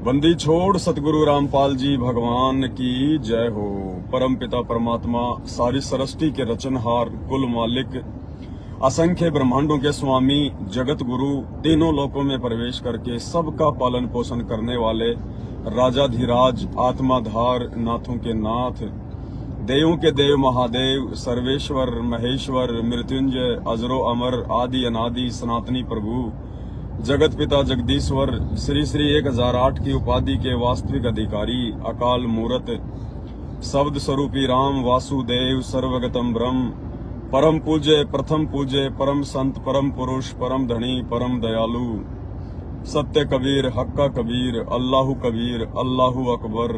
बंदी छोड़ सतगुरु रामपाल जी भगवान की जय हो। परम पिता परमात्मा सारी सृष्टि के रचनहार कुल मालिक असंख्य ब्रह्मांडों के स्वामी जगत गुरु तीनों लोकों में प्रवेश करके सबका पालन पोषण करने वाले राजाधिराज आत्माधार नाथों के नाथ देवों के देव महादेव सर्वेश्वर महेश्वर मृत्युंजय अजरो अमर आदि अनादि सनातनी प्रभु जगत पिता जगदीश्वर श्री श्री 1008 की उपाधि के वास्तविक अधिकारी अकाल मूरत शब्द स्वरूपी राम वासुदेव सर्वगतम ब्रह्म परम पूज्य प्रथम पूज्य परम संत परम पुरुष परम धनी परम दयालु सत्य कबीर हक्का कबीर अल्लाहु कबीर अल्लाहु अकबर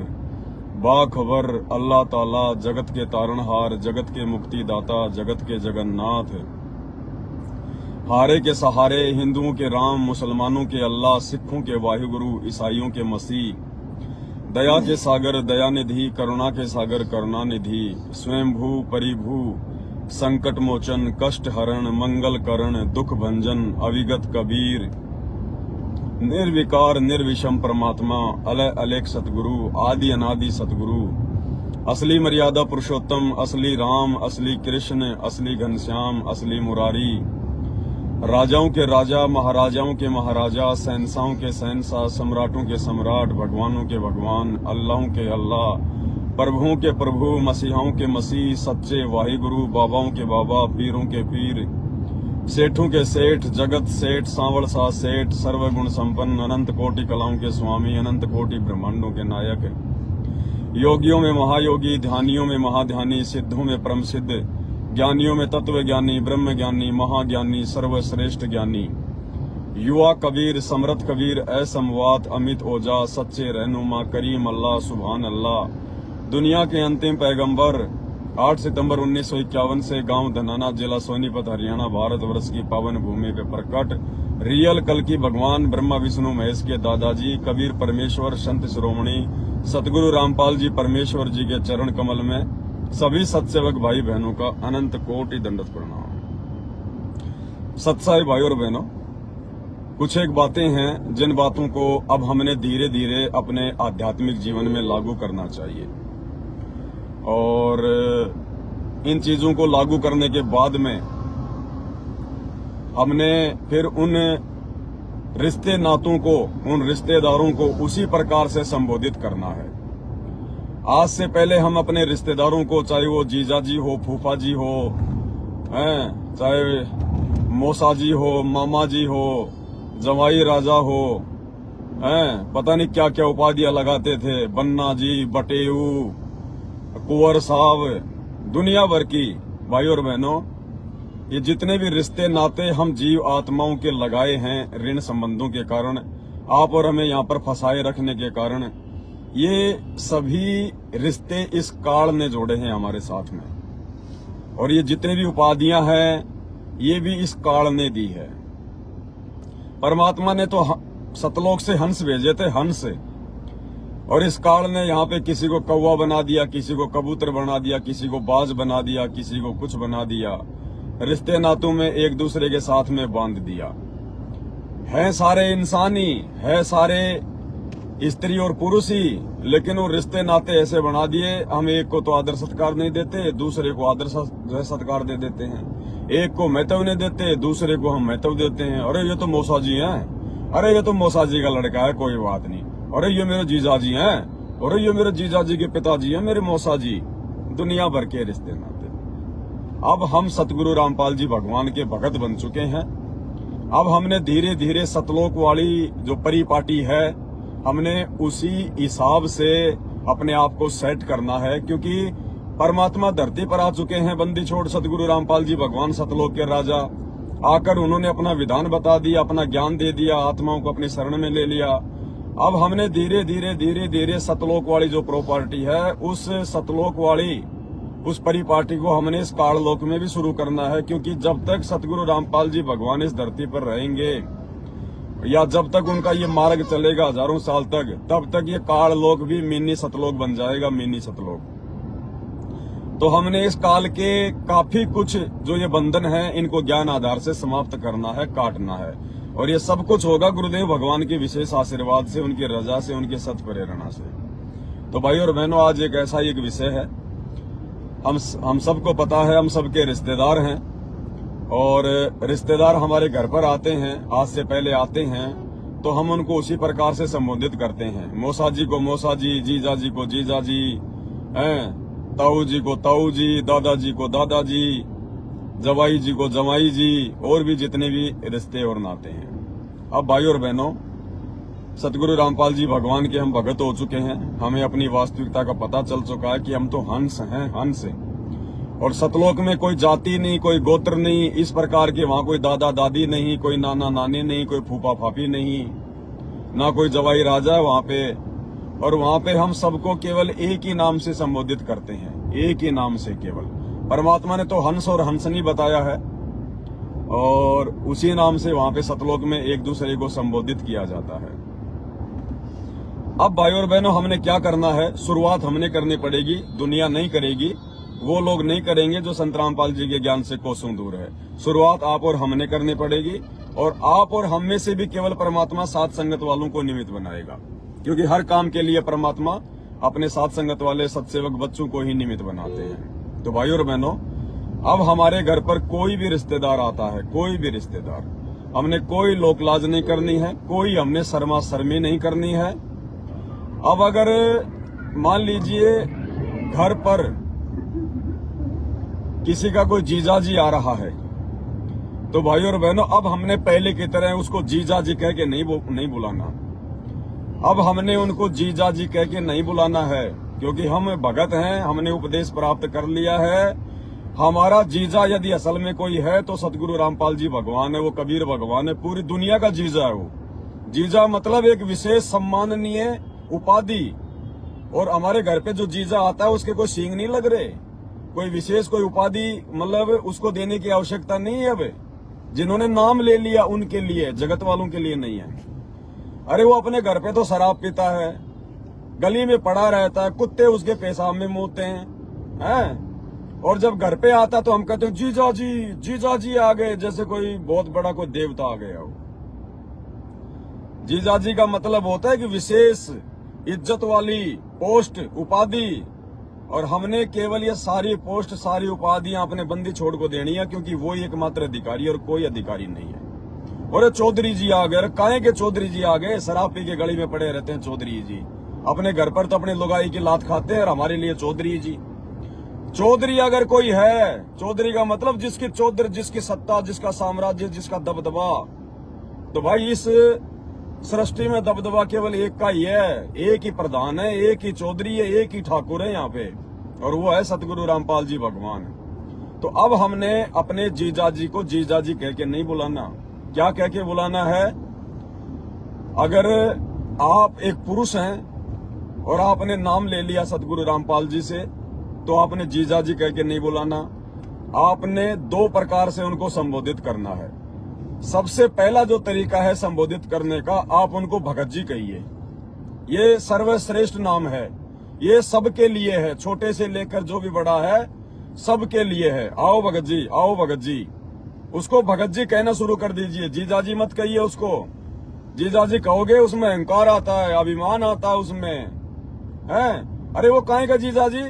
बाखबर अल्लाह ताला जगत के तारणहार जगत के मुक्तिदाता जगत के जगन्नाथ हारे के सहारे हिंदुओं के राम मुसलमानों के अल्लाह सिखों के वाहिगुरु ईसाइयों के मसीह दया के सागर दया निधि करुणा के सागर करुणा निधि स्वयंभू परिभू संकट मोचन कष्ट हरण मंगल करण दुख भंजन अविगत कबीर निर्विकार निर्विषम परमात्मा अलय अलेख सतगुरु आदि अनादि सतगुरु असली मर्यादा पुरुषोत्तम असली राम असली कृष्ण असली घनश्याम असली मुरारी राजाओं के राजा महाराजाओं के महाराजा शहंशाहों के शहंशाह सम्राटों के सम्राट भगवानों के भगवान अल्लाहों के अल्लाह प्रभुओं के प्रभु मसीहाओं के मसीह सच्चे वाहिगुरु बाबाओं के बाबा पीरों के पीर सेठों के सेठ जगत सेठ सांवड़ सा सेठ सर्वगुण संपन्न अनंत कोटि कलाओं के स्वामी अनंत कोटि ब्रह्मांडों के नायक योगियों में महायोगी ध्यानियों में महाध्यानी सिद्धों में परम सिद्ध ज्ञानियों में तत्व ज्ञानी ब्रह्म ज्ञानी महाज्ञानी सर्वश्रेष्ठ ज्ञानी युवा कबीर समरथ कबीर असमवात अमित ओजा सच्चे रहनुमा करीम अल्लाह सुभान अल्लाह दुनिया के अंतिम पैगंबर 8 सितंबर 1951 से गांव धनाना जिला सोनीपत हरियाणा भारतवर्ष की पावन भूमि पे प्रकट रियल कल की भगवान ब्रह्मा विष्णु महेश के दादाजी कबीर परमेश्वर संत शिरोमणि सतगुरु रामपाल जी परमेश्वर जी के चरण कमल में सभी सत्सेवक भाई बहनों का अनंत कोटि दंडवत प्रणाम। सत्साई भाई और बहनों, कुछ एक बातें हैं जिन बातों को अब हमने धीरे धीरे अपने आध्यात्मिक जीवन में लागू करना चाहिए और इन चीजों को लागू करने के बाद में हमने फिर उन रिश्ते नातों को उन रिश्तेदारों को उसी प्रकार से संबोधित करना है। आज से पहले हम अपने रिश्तेदारों को चाहे वो जीजा जी हो फूफा जी हो चाहे मौसा जी हो मामा जी हो जवाई राजा हो पता नहीं क्या क्या उपाधियां लगाते थे बन्ना जी बटेऊ कुंवर साहब दुनिया भर की भाई और बहनों ये जितने भी रिश्ते नाते हम जीव आत्माओं के लगाए हैं ऋण संबंधों के कारण आप और हमें यहाँ पर फंसाए रखने के कारण ये सभी रिश्ते इस काल ने जोड़े हैं हमारे साथ में और ये जितने भी उपाधियां हैं ये भी इस काल ने दी है। परमात्मा ने तो सतलोक से हंस भेजे थे हंस और इस काल ने यहाँ पे किसी को कौवा बना दिया किसी को कबूतर बना दिया किसी को बाज बना दिया किसी को कुछ बना दिया रिश्ते नातों में एक दूसरे के साथ में बांध दिया है सारे इंसानी है सारे स्त्री और पुरुष ही लेकिन वो रिश्ते नाते ऐसे बना दिए हम एक को तो आदर सत्कार नहीं देते दूसरे को आदर सत्कार दे देते हैं एक को महत्व नहीं देते दूसरे को हम महत्व देते हैं अरे ये तो मौसा जी हैं अरे ये तो मौसा जी का लड़का है कोई बात नहीं अरे ये मेरे जीजा जी हैं अरे ये मेरे जीजा जी के पिताजी हैं मेरे मौसा जी दुनिया भर के रिश्ते नाते। अब हम सतगुरु रामपाल जी भगवान के भगत बन चुके हैं। अब हमने धीरे धीरे सतलोक वाली जो परिपाटी है हमने उसी हिसाब से अपने आप को सेट करना है क्योंकि परमात्मा धरती पर आ चुके हैं बंदी छोड़ सतगुरु रामपाल जी भगवान सतलोक के राजा आकर उन्होंने अपना विधान बता दिया अपना ज्ञान दे दिया आत्माओं को अपनी शरण में ले लिया। अब हमने धीरे धीरे सतलोक वाली जो प्रॉपर्टी है उस सतलोक वाली उस परिपाटी को हमने इस काललोक में भी शुरू करना है क्योंकि जब तक सतगुरु रामपाल जी भगवान इस धरती पर रहेंगे या जब तक उनका ये मार्ग चलेगा हजारों साल तक तब तक ये काल लोक भी मिनी सतलोक बन जाएगा मिनी सतलोक। तो हमने इस काल के काफी कुछ जो ये बंधन है इनको ज्ञान आधार से समाप्त करना है काटना है और ये सब कुछ होगा गुरुदेव भगवान के विशेष आशीर्वाद से, उनकी रजा से, उनकी सत प्रेरणा से। तो भाई और बहनों, आज एक ऐसा एक विषय है, हम सबको पता है, हम सबके रिश्तेदार हैं और रिश्तेदार हमारे घर पर आते हैं, आज से पहले आते हैं तो हम उनको उसी प्रकार से संबोधित करते हैं। मौसा जी को मौसा जी, जीजा जी को जीजा जी, ताऊ जी को ताऊ जी, दादाजी को दादाजी, जवाई जी को जवाई जी, और भी जितने भी रिश्ते और नाते हैं। अब भाई और बहनों, सतगुरु रामपाल जी भगवान के हम भगत हो चुके हैं। हमें अपनी वास्तविकता का पता चल चुका है कि हम तो हंस हैं, हंस। और सतलोक में कोई जाति नहीं, कोई गोत्र नहीं, इस प्रकार के वहां कोई दादा दादी नहीं, कोई नाना नानी नहीं, कोई फूफा फाफी नहीं, ना कोई जवाई राजा है वहां पे। और वहां पे हम सबको केवल एक ही नाम से संबोधित करते हैं, एक ही नाम से केवल। परमात्मा ने तो हंस और हंसनी बताया है और उसी नाम से वहां पे सतलोक में एक दूसरे को संबोधित किया जाता है। अब भाई और बहनों, हमने क्या करना है? शुरुआत हमने करनी पड़ेगी, दुनिया नहीं करेगी, वो लोग नहीं करेंगे जो संत रामपाल जी के ज्ञान से कोसों दूर है। शुरुआत आप और हमने करनी पड़ेगी और आप और हम में से भी केवल परमात्मा साथ संगत वालों को निमित्त बनाएगा, क्योंकि हर काम के लिए परमात्मा अपने साथ संगत वाले सत्सेवक बच्चों को ही निमित्त बनाते हैं। तो भाई और बहनों, अब हमारे घर पर कोई भी रिश्तेदार आता है, कोई भी रिश्तेदार, हमने कोई लोकलाज नहीं करनी है, कोई हमने शर्मा शर्मी नहीं करनी है। अब अगर मान लीजिए घर पर किसी का कोई जीजा जी आ रहा है, तो भाई और बहनों, अब हमने पहले की तरह उसको जीजा जी कह के नहीं बुलाना। अब हमने उनको जीजा जी कह के नहीं बुलाना है, क्योंकि हम भगत हैं, हमने उपदेश प्राप्त कर लिया है। हमारा जीजा यदि असल में कोई है तो सतगुरु रामपाल जी भगवान है, वो कबीर भगवान है, पूरी दुनिया का जीजा है वो। जीजा मतलब एक विशेष सम्माननीय उपाधि। और हमारे घर पे जो जीजा आता है उसके कोई सींग नहीं लग रहे, कोई विशेष कोई उपाधि मतलब उसको देने की आवश्यकता नहीं है। अब जिन्होंने नाम ले लिया उनके लिए, जगत वालों के लिए नहीं है। अरे वो अपने घर पे तो शराब पीता है, गली में पड़ा रहता है, कुत्ते उसके पेशाब में मुँहते हैं, और जब घर पे आता तो हम कहते हैं जीजा जी आ गए, जैसे कोई बहुत बड़ा कोई देवता आ गया हो। जीजा जी का मतलब होता है कि विशेष इज्जत वाली पोस्ट, उपाधि। और हमने केवल ये सारी पोस्ट, सारी उपाधियां अपने बंदी छोड़ को देनी है, क्योंकि वो ही एकमात्र अधिकारी और कोई अधिकारी नहीं है। और चौधरी जी आ गए, काहे के चौधरी जी आ गए? शराब पी के गली में पड़े रहते हैं चौधरी जी। अपने घर पर तो अपने लुगाई की लात खाते हैं और हमारे लिए चौधरी जी। चौधरी अगर कोई है, चौधरी का मतलब जिसकी चौधरी, जिसकी सत्ता, जिसका साम्राज्य, जिसका दबदबा। तो भाई इस सृष्टि में दबदबा केवल एक का ही है, एक ही प्रधान है, एक ही चौधरी है, एक ही ठाकुर है यहाँ पे, और वो है सतगुरु रामपाल जी भगवान। तो अब हमने अपने जीजा जी को जीजा जी कह के नहीं बुलाना। क्या कह के बुलाना है? अगर आप एक पुरुष हैं और आपने नाम ले लिया सतगुरु रामपाल जी से, तो आपने जीजा जी कह के नहीं बुलाना। आपने दो प्रकार से उनको संबोधित करना है। सबसे पहला जो तरीका है संबोधित करने का, आप उनको भगत जी कहिए। ये सर्वश्रेष्ठ नाम है, ये सबके लिए है, छोटे से लेकर जो भी बड़ा है सबके लिए है। आओ भगत जी, आओ भगत जी। उसको भगत जी कहना शुरू कर दीजिए, जीजा जी मत कहिए उसको। जीजा जी कहोगे उसमें अहंकार आता है, अभिमान आता है उसमें, है। अरे वो काहे का जीजा जी?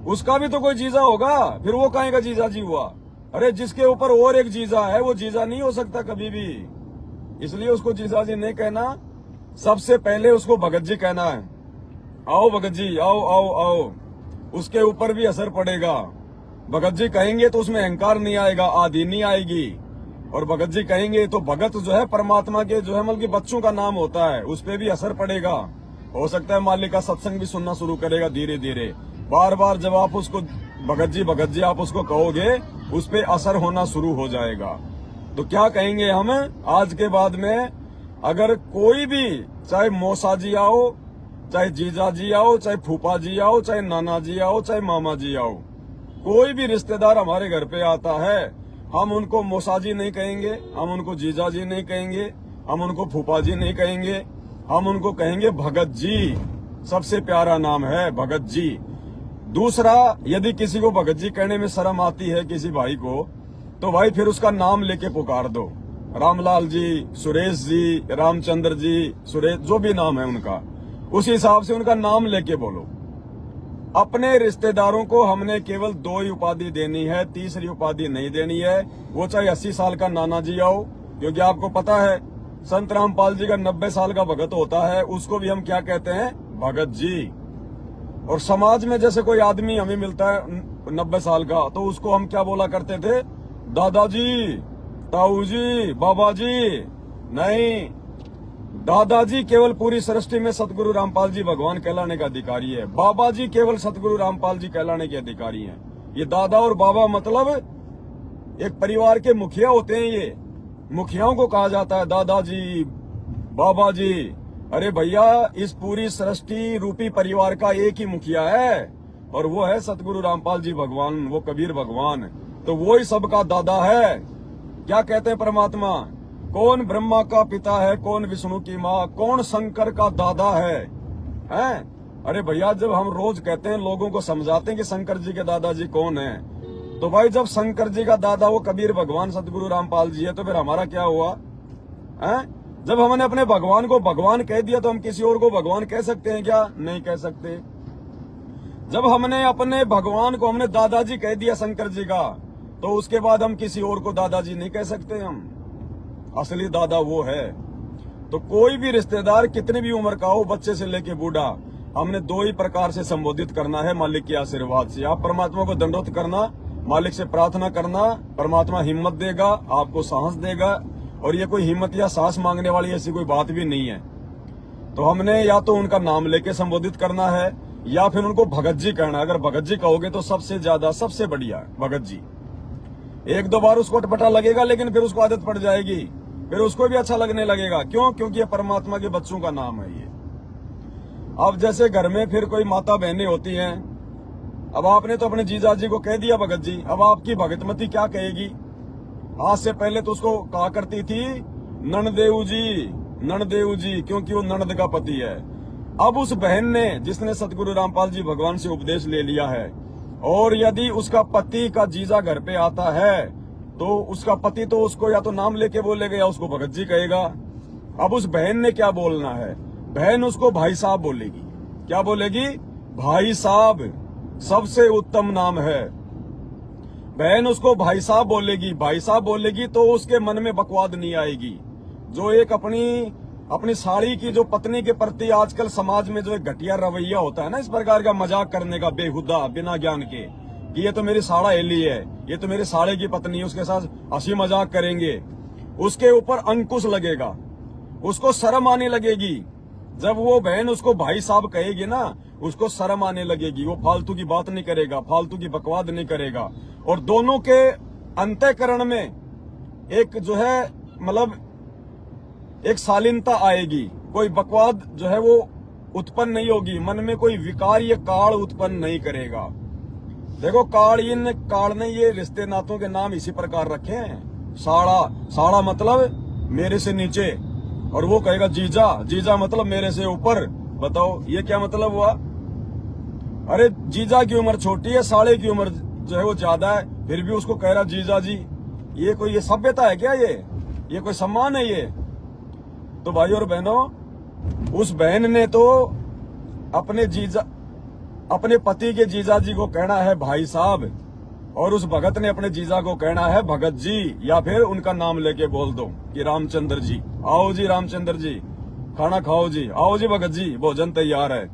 उसका भी तो कोई जीजा होगा, फिर वो काहे का जीजा जी हुआ? अरे जिसके ऊपर और एक जीजा है वो जीजा नहीं हो सकता कभी भी, इसलिए उसको जीजा जी नहीं कहना। सबसे पहले उसको भगत जी कहना है। आओ भगत जी, आओ आओ आओ। उसके ऊपर भी असर पड़ेगा। भगत जी कहेंगे तो उसमें अहंकार नहीं आएगा, आदि नहीं आएगी। और भगत जी कहेंगे तो भगत जो है परमात्मा के जो है मतलब कि बच्चों का नाम होता है, उस पर भी असर पड़ेगा। हो सकता है मालिक का सत्संग भी सुनना शुरू करेगा धीरे धीरे। बार बार जब आप उसको भगत जी आप उसको कहोगे, उस पे असर होना शुरू हो जाएगा। तो क्या कहेंगे हम आज के बाद में? अगर कोई भी, चाहे मौसा जी आओ, चाहे जीजा जी आओ, चाहे फूफा जी आओ, चाहे नाना जी आओ, चाहे मामा जी आओ, कोई भी रिश्तेदार हमारे घर पे आता है, हम उनको मौसा जी नहीं कहेंगे, हम उनको जीजा जी नहीं कहेंगे, हम उनको फूफा जी नहीं कहेंगे, हम उनको कहेंगे भगत जी। सबसे प्यारा नाम है भगत जी। दूसरा, यदि किसी को भगत जी कहने में शर्म आती है किसी भाई को, तो भाई फिर उसका नाम लेके पुकार दो। रामलाल जी, सुरेश जी, रामचंद्र जी, सुरेश, जो भी नाम है उनका, उस हिसाब से उनका नाम लेके बोलो। अपने रिश्तेदारों को हमने केवल 2 ही उपाधि देनी है, तीसरी उपाधि नहीं देनी है। वो चाहे 80 साल का नाना जी आओ, क्योंकि आपको पता है संत रामपाल जी का 90 साल का भगत होता है, उसको भी हम क्या कहते हैं? भगत जी। और समाज में जैसे कोई आदमी हमें मिलता है 90 साल का, तो उसको हम क्या बोला करते थे? दादाजी, ताऊ जी, बाबा जी। नहीं, दादाजी केवल पूरी सृष्टि में सतगुरु रामपाल जी भगवान कहलाने का अधिकारी है। बाबा जी केवल सतगुरु रामपाल जी कहलाने के अधिकारी हैं। ये दादा और बाबा मतलब एक परिवार के मुखिया होते हैं। ये मुखियाओं को कहा जाता है दादाजी, बाबा जी। अरे भैया, इस पूरी सृष्टि रूपी परिवार का एक ही मुखिया है, और वो है सतगुरु रामपाल जी भगवान, वो कबीर भगवान। तो वो ही सबका दादा है। क्या कहते हैं परमात्मा? कौन ब्रह्मा का पिता है, कौन विष्णु की माँ, कौन शंकर का दादा है? अरे भैया, जब हम रोज कहते हैं, लोगों को समझाते हैं कि शंकर जी के दादाजी कौन है, तो भाई जब शंकर जी का दादा वो कबीर भगवान सतगुरु रामपाल जी है, तो फिर हमारा क्या हुआ? जब हमने अपने भगवान को भगवान कह दिया, तो हम किसी और को भगवान कह सकते हैं क्या? नहीं कह सकते। जब हमने अपने भगवान को हमने दादाजी कह दिया शंकर जी का, तो उसके बाद हम किसी और को दादाजी नहीं कह सकते। हम असली दादा वो है। तो कोई भी रिश्तेदार कितनी भी उम्र का हो, बच्चे से लेके बूढ़ा, हमने 2 ही प्रकार से संबोधित करना है मालिक के आशीर्वाद से। आप परमात्मा को दंडवत करना, मालिक से प्रार्थना करना, परमात्मा हिम्मत देगा, आपको साहस देगा। और ये कोई हिम्मत या साहस मांगने वाली ऐसी कोई बात भी नहीं है। तो हमने या तो उनका नाम लेके संबोधित करना है, या फिर उनको भगत जी कहना है। अगर भगत जी कहोगे तो सबसे ज्यादा, सबसे बढ़िया भगत जी। 1-2 बार उसको अटपटा लगेगा, लेकिन फिर उसको आदत पड़ जाएगी, फिर उसको भी अच्छा लगने लगेगा। क्यों? क्योंकि ये परमात्मा के बच्चों का नाम है ये। अब जैसे घर में फिर कोई माता बहनें होती हैं, अब आपने तो अपने जीजा जी को कह दिया भगत जी, अब आपकी भगतमती क्या कहेगी? आज से पहले तो उसको कहा करती थी ननदेव जी, ननदेव जी, क्योंकि वो ननद का पति है। अब उस बहन ने, जिसने सतगुरु रामपाल जी भगवान से उपदेश ले लिया है, और यदि उसका पति का जीजा घर पे आता है, तो उसका पति तो उसको या तो नाम लेके बोलेगा या उसको भगत जी कहेगा। अब उस बहन ने क्या बोलना है? बहन उसको भाई साहब बोलेगी। क्या बोलेगी? भाई साहब, सबसे उत्तम नाम है। बहन उसको भाई साहब बोलेगी। भाई साहब बोलेगी तो उसके मन में बकवाद नहीं आएगी। जो एक अपनी साड़ी की, जो पत्नी के प्रति आजकल समाज में जो एक घटिया रवैया होता है ना, इस प्रकार का मजाक करने का बेहुदा, बिना ज्ञान के, कि ये तो मेरी साड़ा एली है, ये तो मेरे साड़े की पत्नी है, उसके साथ हंसी मजाक करेंगे, उसके ऊपर अंकुश लगेगा, उसको शर्म आने लगेगी। जब वो बहन उसको भाई साहब कहेगी ना, उसको शर्म आने लगेगी। वो फालतू की बात नहीं करेगा, फालतू की बकवाद नहीं करेगा, और दोनों के अंतःकरण में एक जो है मतलब एक शालीनता आएगी। कोई बकवाद जो है वो उत्पन्न नहीं होगी, मन में कोई विकार या काल उत्पन्न नहीं करेगा। देखो, काल ने ये रिश्ते नातों के नाम इसी प्रकार रखे हैं। साड़ा मतलब मेरे से नीचे, और वो कहेगा जीजा, जीजा मतलब मेरे से ऊपर। बताओ ये क्या मतलब हुआ? अरे जीजा की उम्र छोटी है, साड़े की उम्र जो है वो ज्यादा है, फिर भी उसको कह रहा जीजा जी। ये सभ्यता है क्या? ये कोई सम्मान है ये? तो भाई और बहनों, उस बहन ने तो अपने पति के जीजा जी को कहना है भाई साहब, और उस भगत ने अपने जीजा को कहना है भगत जी, या फिर उनका नाम लेके बोल दो कि रामचंद्र जी, आओ जी रामचंद्र जी, खाना खाओ जी, आओ जी भगत जी, भोजन तैयार है।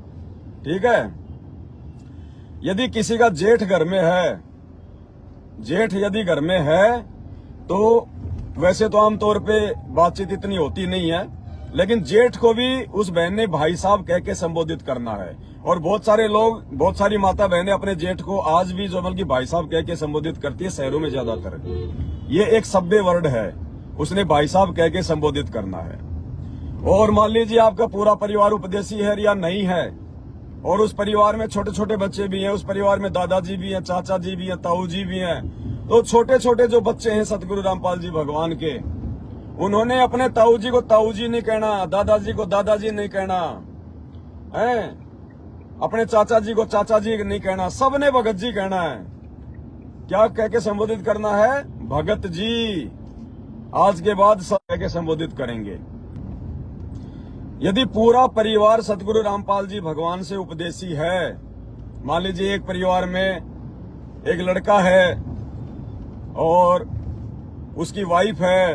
ठीक है। यदि किसी का जेठ घर में है, जेठ यदि घर में है, तो वैसे तो आमतौर पे बातचीत इतनी होती नहीं है, लेकिन जेठ को भी उस बहन ने भाई साहब कह के संबोधित करना है। और बहुत सारे लोग, बहुत सारी माता बहनें अपने जेठ को आज भी जो बल्कि भाई साहब कह के संबोधित करती है, शहरों में ज्यादातर। ये एक सभ्य वर्ड है, उसने भाई साहब कह के संबोधित करना है। और मान लीजिए आपका पूरा परिवार उपदेशी है या नहीं है, और उस परिवार में छोटे छोटे बच्चे भी हैं, उस परिवार में दादाजी भी हैं, चाचा जी भी हैं, ताऊ जी भी हैं, तो छोटे छोटे जो बच्चे हैं सतगुरु रामपाल जी भगवान के, उन्होंने अपने ताऊ जी को ताऊ जी नहीं कहना, दादाजी को दादाजी नहीं कहना है, अपने चाचा जी को चाचा जी नहीं कहना, सबने भगत जी कहना है। क्या कह के संबोधित करना है? भगत जी। आज के बाद सब कह के संबोधित करेंगे। यदि पूरा परिवार सतगुरु रामपाल जी भगवान से उपदेशी है, मान लीजिए एक परिवार में एक लड़का है और उसकी वाइफ है,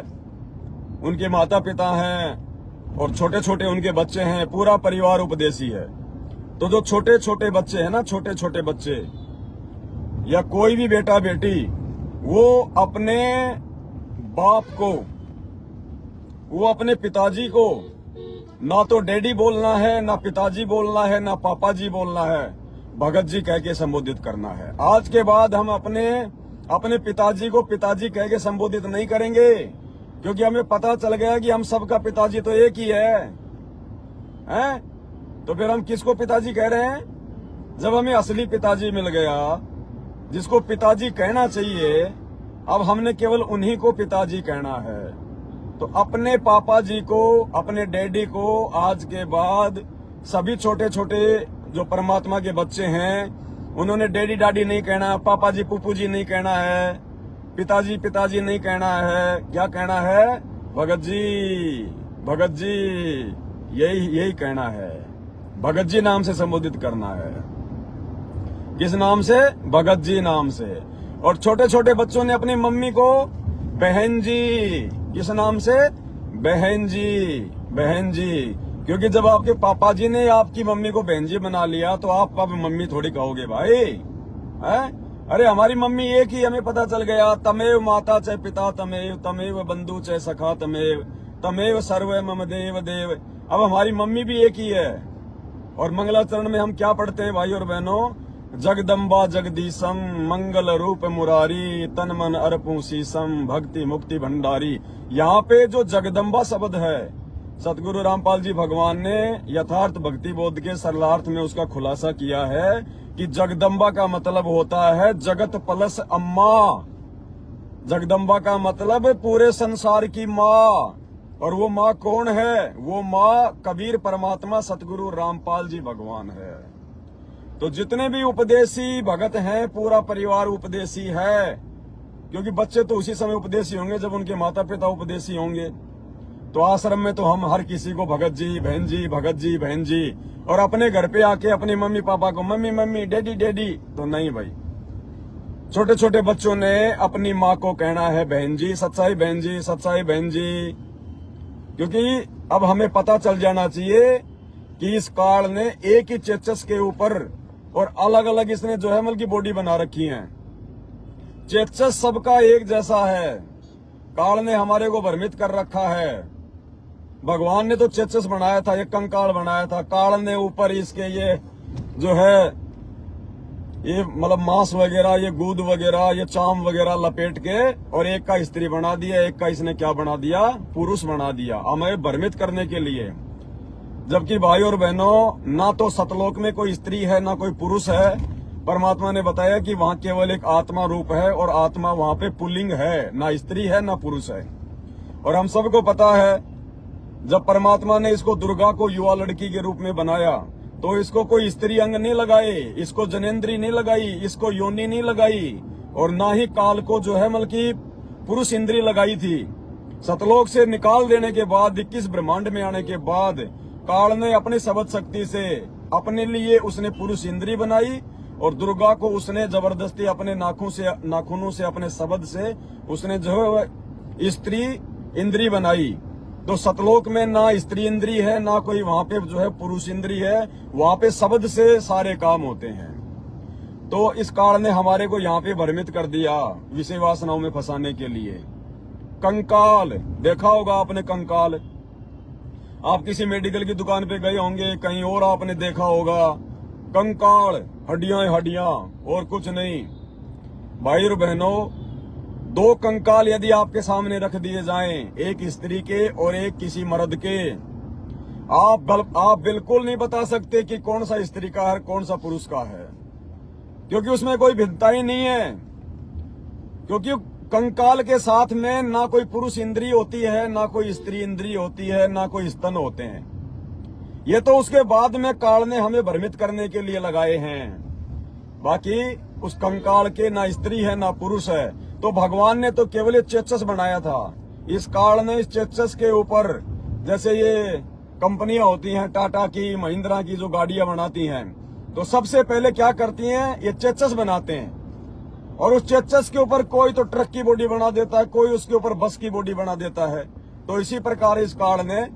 उनके माता पिता हैं और छोटे छोटे उनके बच्चे हैं, पूरा परिवार उपदेशी है, तो जो छोटे छोटे बच्चे हैं ना, छोटे छोटे बच्चे या कोई भी बेटा बेटी, वो अपने बाप को, वो अपने पिताजी को ना तो डैडी बोलना है, ना पिताजी बोलना है, ना पापा जी बोलना है, भगत जी कह के संबोधित करना है। आज के बाद हम अपने पिताजी को पिताजी कह के संबोधित नहीं करेंगे, क्योंकि हमें पता चल गया कि हम सबका पिताजी तो एक ही है, हैं? तो फिर हम किसको पिताजी कह रहे हैं? जब हमें असली पिताजी मिल गया, जिसको पिताजी कहना चाहिए, अब हमने केवल उन्हीं को पिताजी कहना है। तो अपने पापा जी को, अपने डैडी को आज के बाद सभी छोटे छोटे जो परमात्मा के बच्चे हैं, उन्होंने डैडी डाडी नहीं कहना, पापा जी पुप्पू जी नहीं कहना है, पिताजी पिताजी नहीं कहना है। क्या कहना है? भगत जी, भगत जी, यही कहना है। भगत जी नाम से संबोधित करना है। किस नाम से? भगत जी नाम से। और छोटे छोटे बच्चों ने अपनी मम्मी को बहन जी, किस नाम से? बहन जी, बहन जी। क्योंकि जब आपके पापा जी ने आपकी मम्मी को बहन जी बना लिया, तो आप अब मम्मी थोड़ी कहोगे भाई, हैं? अरे हमारी मम्मी एक ही, हमें पता चल गया। तमेव माता च पिता तमेव, तमेव बंधु च सखा तमेव, तमेव सर्व मम देव देव। अब हमारी मम्मी भी एक ही है। और मंगलाचरण में हम क्या पढ़ते हैं भाई और बहनों? जगदम्बा जगदीशम मंगल रूप मुरारी, तन मन अर्पू शीसम भक्ति मुक्ति भंडारी। यहाँ पे जो जगदम्बा शब्द है, सतगुरु रामपाल जी भगवान ने यथार्थ भक्ति बोध के सरलार्थ में उसका खुलासा किया है कि जगदम्बा का मतलब होता है जगत प्लस अम्मा। जगदम्बा का मतलब पूरे संसार की माँ। और वो माँ कौन है? वो माँ कबीर परमात्मा सतगुरु रामपाल जी भगवान है। तो जितने भी उपदेशी भगत हैं, पूरा परिवार उपदेशी है, क्योंकि बच्चे तो उसी समय उपदेशी होंगे जब उनके माता पिता उपदेशी होंगे। तो आश्रम में तो हम हर किसी को भगत जी बहन जी, भगत जी बहन जी, और अपने घर पे आके अपने मम्मी पापा को मम्मी मम्मी, डैडी डैडी, तो नहीं भाई। छोटे छोटे बच्चों ने अपनी माँ को कहना है बहन जी, सच्चाई बहन जी, सच्चाई बहन जी। क्योंकि अब हमें पता चल जाना चाहिए कि इस काल ने एक ही चेचस के ऊपर और अलग अलग इसने जो है मतलब की बॉडी बना रखी है। चेचस सबका एक जैसा है, काल ने हमारे को भ्रमित कर रखा है। भगवान ने तो चेचस बनाया था, एक कंकाल बनाया था, काल ने ऊपर इसके ये जो है ये मतलब मांस वगैरह, ये दूध वगैरह, ये चाम वगैरह लपेट के और एक का स्त्री बना दिया, एक का इसने क्या बना दिया? पुरुष बना दिया, हमें भ्रमित करने के लिए। जबकि भाई और बहनों, ना तो सतलोक में कोई स्त्री है ना कोई पुरुष है। परमात्मा ने बताया कि वहां केवल एक आत्मा रूप है और आत्मा वहां पे पुल्लिंग है, ना स्त्री है ना पुरुष है। और हम सबको पता है, जब परमात्मा ने इसको दुर्गा को युवा लड़की के रूप में बनाया, तो इसको कोई स्त्री अंग नहीं लगाए, इसको जनेन्द्री नहीं लगाई, इसको योनि नहीं लगाई, और ना ही काल को जो है बल्कि पुरुष इंद्री लगाई थी। सतलोक से निकाल देने के बाद, 21 ब्रह्मांड में आने के बाद, काल ने अपनी शब्द शक्ति से अपने लिए उसने पुरुष इंद्री बनाई, और दुर्गा को उसने जबरदस्ती अपने नाखूनों से अपने शब्द से उसने जो है स्त्री इंद्री बनाई। तो सतलोक में ना स्त्री इंद्री है, ना कोई वहां पे जो है पुरुष इंद्री है, वहां पे शब्द से सारे काम होते हैं। तो इस काल ने हमारे को यहाँ पे भ्रमित कर दिया विषय वासनाओं में फंसाने के लिए। कंकाल देखा होगा आपने, कंकाल आप किसी मेडिकल की दुकान पे गए होंगे, कहीं और आपने देखा होगा कंकाल, हड्डियां हड्डियां और कुछ नहीं। भाई और बहनों, 2 कंकाल यदि आपके सामने रख दिए जाएं, एक स्त्री के और एक किसी मर्द के, आप बिल्कुल नहीं बता सकते कि कौन सा स्त्री का है कौन सा पुरुष का है, क्योंकि उसमें कोई भिन्नता ही नहीं है। क्योंकि कंकाल के साथ में ना कोई पुरुष इंद्री होती है, ना कोई स्त्री इंद्री होती है, ना कोई स्तन होते हैं। ये तो उसके बाद में काल ने हमें भ्रमित करने के लिए लगाए हैं। बाकी उस कंकाल के ना स्त्री है ना पुरुष है। तो भगवान ने तो केवल चेचस बनाया था, इस काल ने इस चेचस के ऊपर, जैसे ये कंपनियां होती हैं टाटा की, महिंद्रा की, जो गाड़ियां बनाती हैं, तो सबसे पहले क्या करती हैं, ये चेचस बनाते हैं और उस चेचस के ऊपर कोई तो ट्रक की बॉडी बना देता है, कोई उसके ऊपर बस की बॉडी बना देता है। तो इसी प्रकार इस काल ने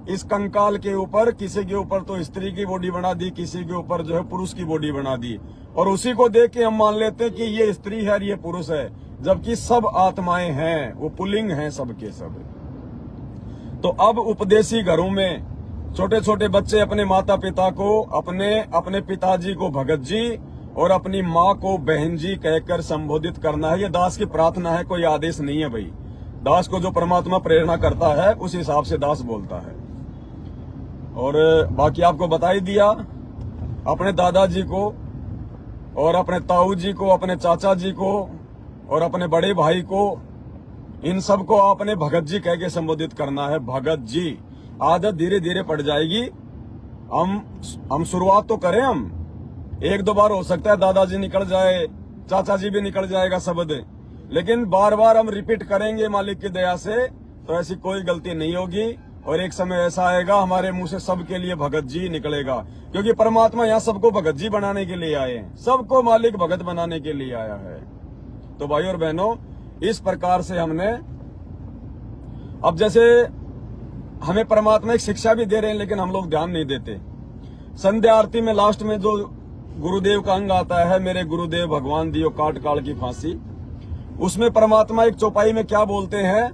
इस कंकाल के ऊपर किसी के ऊपर तो स्त्री की बॉडी बना दी, किसी के ऊपर जो है पुरुष की बॉडी बना दी, और उसी को देख के हम मान लेते हैं कि ये स्त्री है और ये पुरुष है, जबकि सब आत्माएं हैं, वो पुल्लिंग हैं सबके सब। तो अब उपदेशी घरों में छोटे छोटे बच्चे अपने माता पिता को, अपने पिताजी को भगत जी और अपनी माँ को बहन जी कहकर संबोधित करना है। ये दास की प्रार्थना है, कोई आदेश नहीं है भाई। दास को जो परमात्मा प्रेरणा करता है उस हिसाब से दास बोलता है। और बाकी आपको बता ही दिया, अपने दादाजी को और अपने ताऊ जी को, अपने चाचा जी को और अपने बड़े भाई को, इन सबको आपने भगत जी कह के संबोधित करना है। भगत जी, आदत धीरे धीरे पड़ जाएगी। हम शुरुआत तो करें, हम एक दो बार हो सकता है दादाजी निकल जाए, चाचा जी भी निकल जाएगा शब्द, लेकिन बार बार हम रिपीट करेंगे मालिक की दया से, तो ऐसी कोई गलती नहीं होगी। और एक समय ऐसा आएगा हमारे मुंह से सबके लिए भगत जी निकलेगा, क्योंकि परमात्मा यहाँ सबको भगत जी बनाने के लिए आए हैं, सबको मालिक भगत बनाने के लिए आया है। तो भाई और बहनों, इस प्रकार से हमने, अब जैसे हमें परमात्मा एक शिक्षा भी दे रहे हैं, लेकिन हम लोग ध्यान नहीं देते। संध्या आरती में लास्ट में जो गुरुदेव का अंग आता है, मेरे गुरुदेव भगवान दियो काट काल की फांसी, उसमें परमात्मा एक चौपाई में क्या बोलते हैं,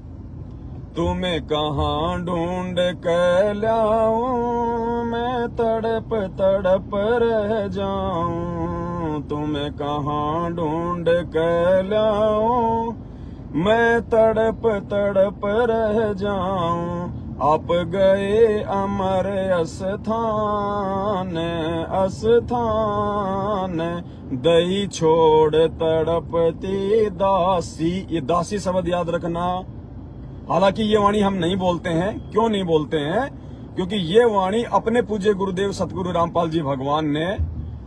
तुम्हें कहाँ ढूंढ के लाऊं, मैं तड़प तड़प रह जाऊं, तुम्हें कहाँ ढूंढ के लाऊं, मैं तड़प तड़प रह जाऊं, आप गए अमर अस्थान अस्थान, दही छोड़ तड़पती दासी। ये दासी शब्द याद रखना। हालांकि ये वाणी हम नहीं बोलते हैं। क्यों नहीं बोलते हैं? क्योंकि ये वाणी अपने पूज्य गुरुदेव सतगुरु रामपाल जी भगवान ने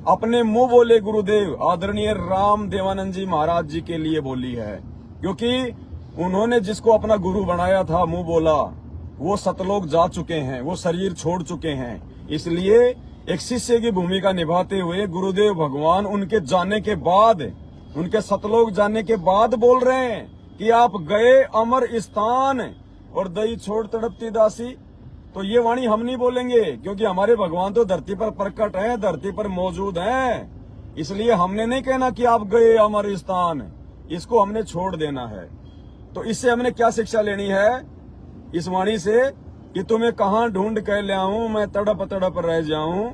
अपने मुंह बोले गुरुदेव आदरणीय राम देवानंद जी महाराज जी के लिए बोली है, क्योंकि उन्होंने जिसको अपना गुरु बनाया था, मुंह बोला, वो सतलोक जा चुके हैं, वो शरीर छोड़ चुके हैं। इसलिए एक शिष्य की भूमिका निभाते हुए गुरुदेव भगवान उनके जाने के बाद, उनके सतलोक जाने के बाद बोल रहे हैं कि आप गए अमर स्थान और दही छोड़ तड़पती दासी। तो ये वाणी हम नहीं बोलेंगे, क्योंकि हमारे भगवान तो धरती पर प्रकट हैं, धरती पर मौजूद हैं। इसलिए हमने नहीं कहना कि आप गए अमर स्थान, इसको हमने छोड़ देना है। तो इससे हमने क्या शिक्षा लेनी है इस वाणी से, कि तुम्हें कहाँ ढूंढ कर ले आऊं, मैं तड़प तड़प रह जाऊं,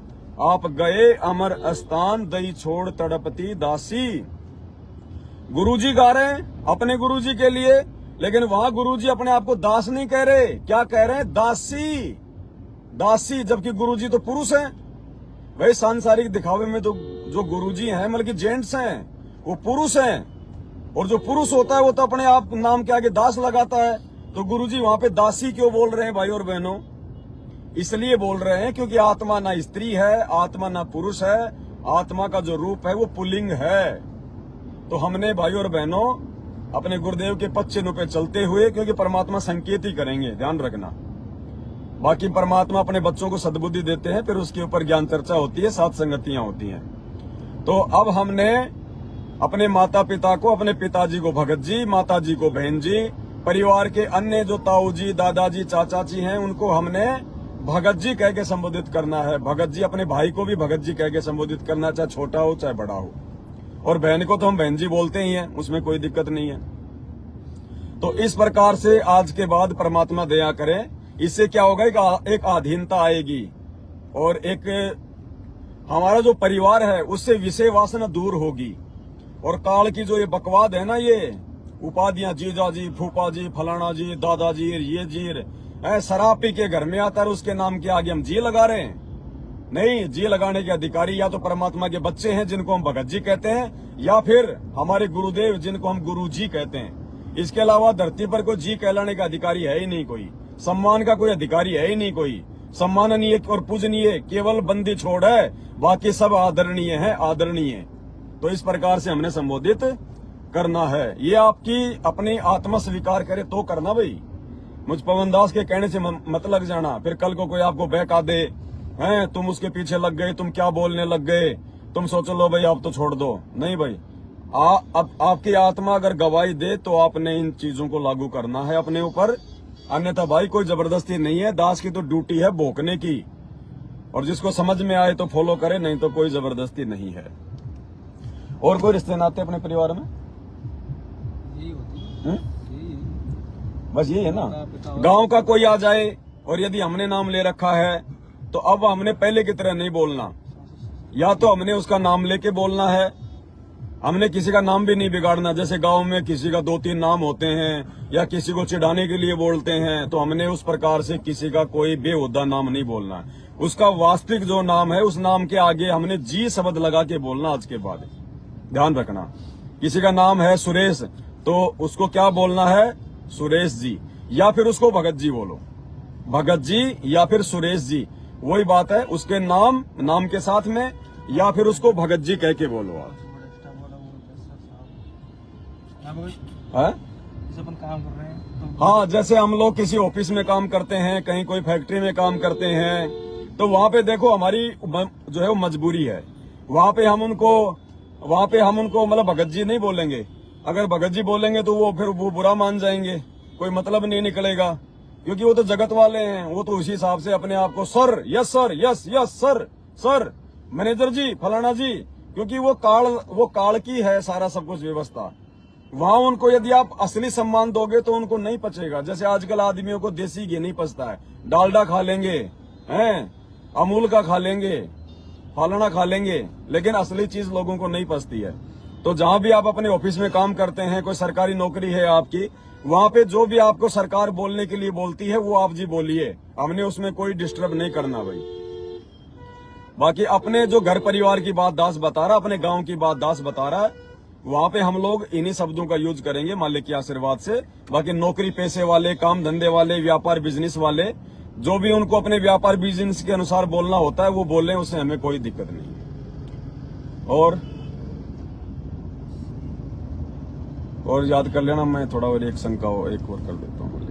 आप गए अमर स्थान दही छोड़ तड़पती दासी। गुरुजी गा रहे हैं अपने गुरुजी के लिए, लेकिन वहां गुरुजी अपने आप को दास नहीं कह रहे, क्या कह रहे हैं? दासी। दासी, जबकि गुरुजी तो पुरुष हैं। वही सांसारिक दिखावे में तो जो गुरुजी हैं, मतलब कि जेंट्स हैं, वो पुरुष हैं, और जो पुरुष होता है वो तो अपने आप नाम के आगे दास लगाता है। तो गुरुजी वहां पे दासी क्यों बोल रहे हैं भाई और बहनों? इसलिए बोल रहे हैं क्योंकि आत्मा ना स्त्री है, आत्मा ना पुरुष है, आत्मा का जो रूप है वो पुल्लिंग है। तो हमने भाई और बहनों अपने गुरुदेव के पद चिन्हों पे चलते हुए, क्योंकि परमात्मा संकेत ही करेंगे, ध्यान रखना। बाकी परमात्मा अपने बच्चों को सद्बुद्धि देते हैं, फिर उसके ऊपर ज्ञान चर्चा होती है, सात संगतियां होती हैं। तो अब हमने अपने माता पिता को, अपने पिताजी को भगत जी, माता जी को बहन जी, परिवार के अन्य जो ताऊ जी, दादाजी, चाचा जी हैं, उनको हमने भगत जी कह के संबोधित करना है। भगत जी, अपने भाई को भी भगत जी कह के संबोधित करना, चाहे छोटा हो चाहे बड़ा हो। और बहन को तो हम बहन जी बोलते ही हैं, उसमें कोई दिक्कत नहीं है। तो इस प्रकार से आज के बाद परमात्मा दया करे, इससे क्या होगा, एक अधीनता आएगी और एक हमारा जो परिवार है उससे विषय वासना दूर होगी। और काल की जो ये बकवाद है ना, ये उपाधियां, जीजा जी, फूफा जी, फलाना जी, दादाजी, ये जीर, शराब पी के घर में आता है, उसके नाम के आगे हम जी लगा रहे हैं। नहीं, जी लगाने के अधिकारी या तो परमात्मा के बच्चे हैं जिनको हम भगत जी कहते हैं, या फिर हमारे गुरुदेव जिनको हम गुरु जी कहते हैं। इसके अलावा धरती पर कोई जी कहलाने का अधिकारी है ही नहीं, कोई सम्मान का कोई अधिकारी है ही नहीं, कोई सम्माननीय और पूजनीय केवल बंदी छोड़ है, बाकी सब आदरणीय है, आदरणीय। तो इस प्रकार से हमने संबोधित करना है। ये आपकी अपनी आत्मा स्वीकार करे तो करना भाई, मुझ पवन दास के कहने से मत लग जाना। फिर कल को कोई आपको बहका दे, हैं तुम उसके पीछे लग गए, तुम क्या बोलने लग गए, तुम सोचो लो भाई आप तो छोड़ दो। नहीं भाई, अब आपकी आत्मा अगर गवाही दे तो आपने इन चीजों को लागू करना है अपने ऊपर, अन्यथा भाई कोई जबरदस्ती नहीं है। दास की तो ड्यूटी है भोंकने की, और जिसको समझ में आए तो फॉलो करे, नहीं तो कोई जबरदस्ती नहीं है। और कोई रिश्ते नाते अपने परिवार में यही होती है, बस यही है ना। गांव का कोई आ जाए और यदि हमने नाम ले रखा है तो अब हमने पहले की तरह नहीं बोलना, या तो हमने उसका नाम लेके बोलना है, हमने किसी का नाम भी नहीं बिगाड़ना। जैसे गांव में किसी का 2-3 नाम होते हैं या किसी को चिढ़ाने के लिए बोलते हैं, तो हमने उस प्रकार से किसी का कोई बेहुदा नाम नहीं बोलना है। उसका वास्तविक जो नाम है उस नाम के आगे हमने जी शब्द लगा के बोलना। आज के बाद ध्यान रखना, किसी का नाम है सुरेश तो उसको क्या बोलना है, सुरेश जी, या फिर उसको भगत जी बोलो, भगत जी या फिर सुरेश जी, वही बात है। उसके नाम के साथ में, या फिर उसको भगत जी कह के बोलो आप। है? अपन काम कर रहे हैं तो हाँ, जैसे हम लोग किसी ऑफिस में काम करते हैं, कहीं कोई फैक्ट्री में काम करते हैं, तो वहाँ पे देखो हमारी जो है वो मजबूरी है। वहाँ पे हम उनको मतलब भगत जी नहीं बोलेंगे। अगर भगत जी बोलेंगे तो वो फिर वो बुरा मान जाएंगे, कोई मतलब नहीं निकलेगा, क्योंकि वो तो जगत वाले हैं। वो तो उसी हिसाब से अपने आप को sir, yes sir, yes yes sir, sir manager ji, फलाना जी, क्योंकि वो काल की है सारा सब कुछ व्यवस्था। वहां उनको यदि आप असली सम्मान दोगे तो उनको नहीं पचेगा। जैसे आजकल आदमियों को देसी घी नहीं पचता है, डालडा खा लेंगे, हैं अमूल का खा लेंगे, फलाना खा लेंगे, लेकिन असली चीज लोगों को नहीं पचती है। तो जहां भी आप अपने ऑफिस में काम करते हैं, कोई सरकारी नौकरी है आपकी, वहां पे जो भी आपको सरकार बोलने के लिए बोलती है वो आप जी बोलिए, हमने उसमें कोई डिस्टर्ब नहीं करना भाई। बाकी अपने जो घर परिवार की बात दास बता रहा, अपने गांव की बात दास बता रहा है, वहां पे हम लोग इन्हीं शब्दों का यूज करेंगे मालिक के आशीर्वाद से। बाकी नौकरी पेशे वाले, काम धंधे वाले, व्यापार बिजनेस वाले, जो भी उनको अपने व्यापार बिजनेस के अनुसार बोलना होता है वो बोलें, उससे हमें कोई दिक्कत नहीं है। और याद कर लेना, मैं थोड़ा और एक शंका एक और कर देता हूँ।